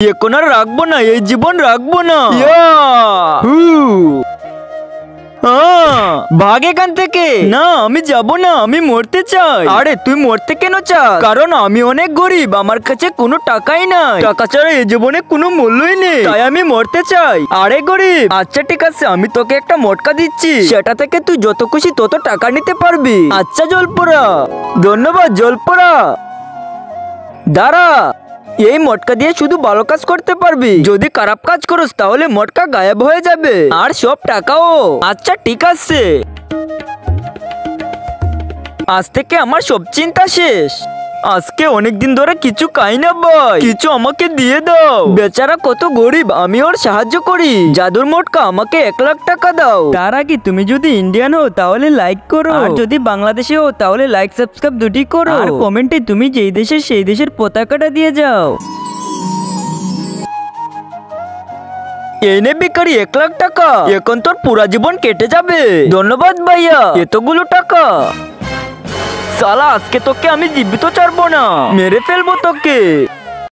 এখন আর রাখবো না, এই জীবন রাখবো না। ভাগ এখান থেকে। না আমি যাব না, আমি মরতে চাই। আরে তুই মরতে কেন চাস? কারণ আমি অনেক গরিব, আমার কাছে কোনো টাকাই নাই। টাকা ছাড়া এই জীবনে কোনো মূল্যই নেই, তাই আমি মরতে চাই। আরে গরিব, আচ্ছা ঠিক আছে, আমি তোকে একটা মটকা দিচ্ছি, সেটা থেকে তুই যত খুশি তত টাকা নিতে পারবি। আচ্ছা জলপোড়া, ধন্যবাদ জলপোড়া। দাঁড়া, এই মটকা দিয়ে শুধু ভালো কাজ করতে পারবি, যদি খারাপ কাজ করিস তাহলে মটকা গায়েব হয়ে যাবে আর সব টাকাও। আচ্ছা ঠিক আছে, আজ থেকে আমার সব চিন্তা শেষ। আজকে অনেকদিন ধরে কিছু খাই না ভাই, কিছু আমাকে দিয়ে দাও। বেচারা কত গরিব, আমি ওর সাহায্য করি। জাদুর মটকা, আমাকে 1,00,000 টাকা দাও। তার আগে তুমি যদি ইন্ডিয়ান হও তাহলে লাইক করো, আর যদি বাংলাদেশে হও তাহলে লাইক সাবস্ক্রাইব দুটি করো, আর কমেন্টে তুমি যেই দেশের সেই দেশের পতাকাটা দিয়ে যাও। এই নে ভিখারি 1,00,000 টাকা, এখন তোর পুরা জীবন কেটে যাবে। ধন্যবাদ ভাইয়া, এতগুলো টাকা। সালা, আজকে তোকে আমি জীবিত ছাড়বো না, মেরে ফেলবো তোকে।